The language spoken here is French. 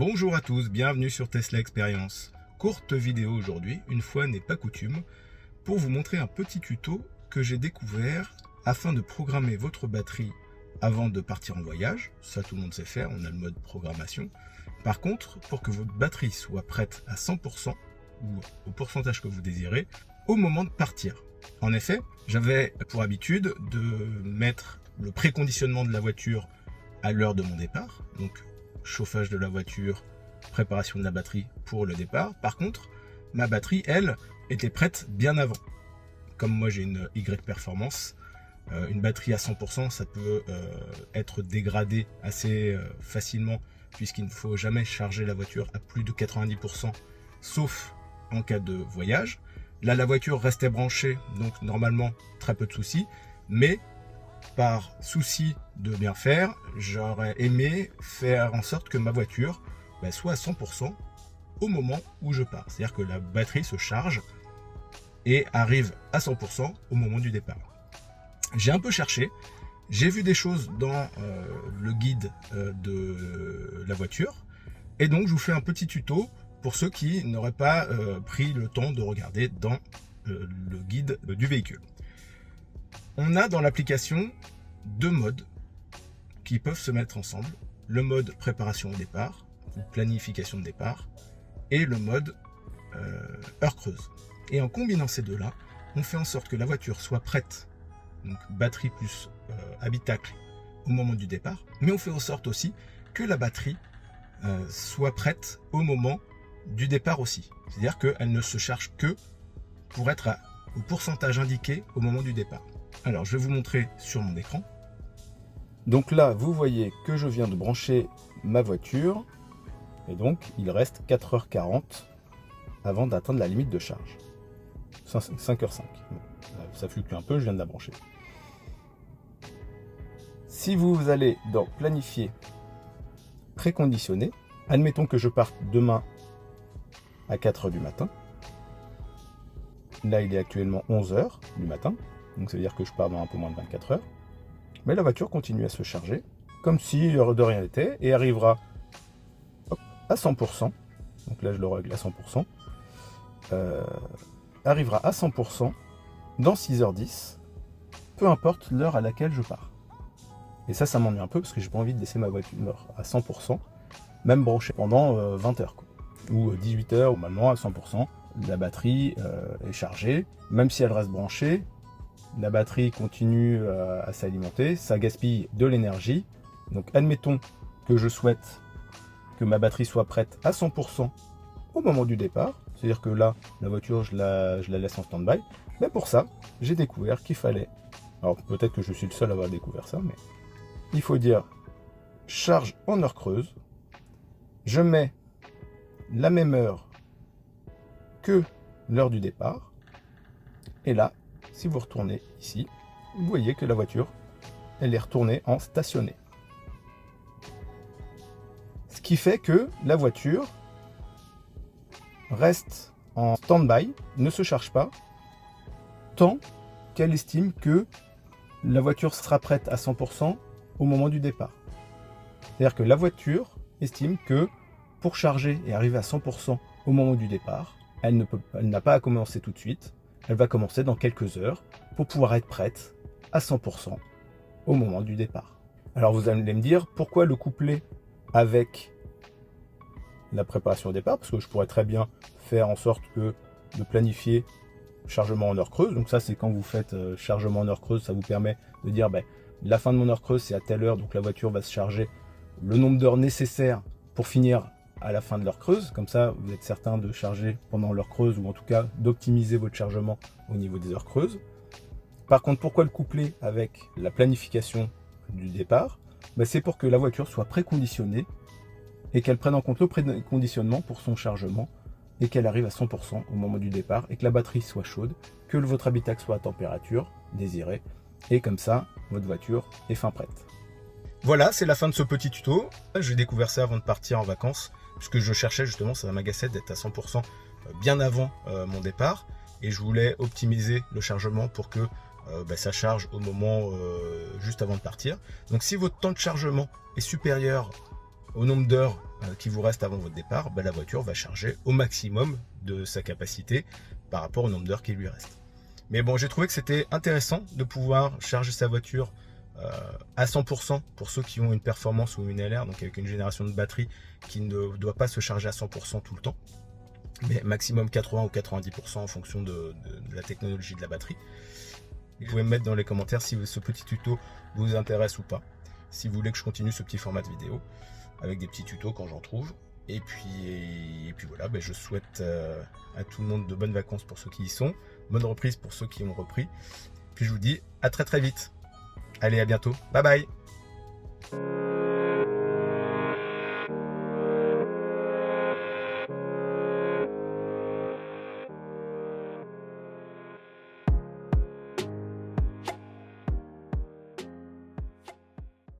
Bonjour à tous, bienvenue sur Tesla Experience. Courte vidéo aujourd'hui, une fois n'est pas coutume, pour vous montrer un petit tuto que j'ai découvert afin de programmer votre batterie avant de partir en voyage. Ça, tout le monde sait faire, on a le mode programmation. Par contre, pour que votre batterie soit prête à 100% ou au pourcentage que vous désirez au moment de partir. En effet, j'avais pour habitude de mettre le préconditionnement de la voiture à l'heure de mon départ, donc chauffage de la voiture, préparation de la batterie pour le départ. Par contre, ma batterie, elle, était prête bien avant. Comme moi j'ai une Y Performance, une batterie à 100%, ça peut être dégradé assez facilement, puisqu'il ne faut jamais charger la voiture à plus de 90%, sauf en cas de voyage. Là, la voiture restait branchée, donc normalement très peu de soucis, mais par souci de bien faire, j'aurais aimé faire en sorte que ma voiture soit à 100% au moment où je pars. C'est-à-dire que la batterie se charge et arrive à 100% au moment du départ. J'ai un peu cherché, j'ai vu des choses dans le guide de la voiture, et donc je vous fais un petit tuto pour ceux qui n'auraient pas pris le temps de regarder dans le guide du véhicule. On a dans l'application deux modes qui peuvent se mettre ensemble. Le mode préparation au départ, ou planification de départ, et le mode heure creuse. Et en combinant ces deux-là, on fait en sorte que la voiture soit prête, donc batterie plus habitacle au moment du départ, mais on fait en sorte aussi que la batterie soit prête au moment du départ aussi. C'est-à-dire qu'elle ne se charge que pour être au pourcentage indiqué au moment du départ. Alors, je vais vous montrer sur mon écran. Donc là, vous voyez que je viens de brancher ma voiture. Et donc, il reste 4h40 avant d'atteindre la limite de charge. 5h05. Ça fluctue un peu, je viens de la brancher. Si vous allez dans Planifier, Préconditionner, admettons que je parte demain à 4h du matin. Là, il est actuellement 11h du matin. Donc ça veut dire que je pars dans un peu moins de 24 heures. Mais la voiture continue à se charger, comme si de rien n'était, et arrivera à 100%. Donc là, je le règle à 100%. Arrivera à 100% dans 6h10, peu importe l'heure à laquelle je pars. Et ça m'ennuie un peu, parce que j'ai pas envie de laisser ma voiture à 100%, même branchée pendant 20 heures. Ou 18 heures, normalement à 100%. La batterie est chargée, même si elle reste branchée. La batterie continue à s'alimenter, ça gaspille de l'énergie. Donc admettons que je souhaite que ma batterie soit prête à 100% au moment du départ. C'est-à-dire que là, la voiture, je la laisse en stand-by. Mais pour ça, j'ai découvert qu'il fallait... Alors peut-être que je suis le seul à avoir découvert ça, mais... Il faut dire charge en heure creuse. Je mets la même heure que l'heure du départ. Et là, si vous retournez ici, vous voyez que la voiture, elle est retournée en stationné. Ce qui fait que la voiture reste en stand-by, ne se charge pas, tant qu'elle estime que la voiture sera prête à 100% au moment du départ. C'est-à-dire que la voiture estime que pour charger et arriver à 100% au moment du départ, elle n'a pas à commencer tout de suite. Elle va commencer dans quelques heures pour pouvoir être prête à 100% au moment du départ. Alors vous allez me dire, pourquoi le coupler avec la préparation au départ? Parce que je pourrais très bien faire en sorte que de planifier chargement en heure creuse. Donc ça, c'est quand vous faites chargement en heure creuse, ça vous permet de dire, la fin de mon heure creuse, c'est à telle heure, donc la voiture va se charger le nombre d'heures nécessaires pour finir à la fin de l'heure creuse. Comme ça, vous êtes certain de charger pendant l'heure creuse, ou en tout cas d'optimiser votre chargement au niveau des heures creuses. Par contre, pourquoi le coupler avec la planification du départ? C'est pour que la voiture soit préconditionnée et qu'elle prenne en compte le préconditionnement pour son chargement et qu'elle arrive à 100% au moment du départ et que la batterie soit chaude, que votre habitacle soit à température désirée, et comme ça, votre voiture est fin prête. Voilà, c'est la fin de ce petit tuto. J'ai découvert ça avant de partir en vacances, puisque je cherchais justement, ça m'agaçait d'être à 100% bien avant mon départ, et je voulais optimiser le chargement pour que ça charge au moment juste avant de partir. Donc si votre temps de chargement est supérieur au nombre d'heures qui vous reste avant votre départ, la voiture va charger au maximum de sa capacité par rapport au nombre d'heures qui lui reste. Mais bon, j'ai trouvé que c'était intéressant de pouvoir charger sa voiture à 100% pour ceux qui ont une performance ou une LR, donc avec une génération de batterie qui ne doit pas se charger à 100% tout le temps, mais maximum 80 ou 90% en fonction de la technologie de la batterie. Vous pouvez me mettre dans les commentaires si ce petit tuto vous intéresse ou pas, si vous voulez que je continue ce petit format de vidéo avec des petits tutos quand j'en trouve. Et puis voilà, je souhaite à tout le monde de bonnes vacances pour ceux qui y sont, bonne reprise pour ceux qui ont repris. Puis je vous dis à très vite. Allez, à bientôt. Bye bye.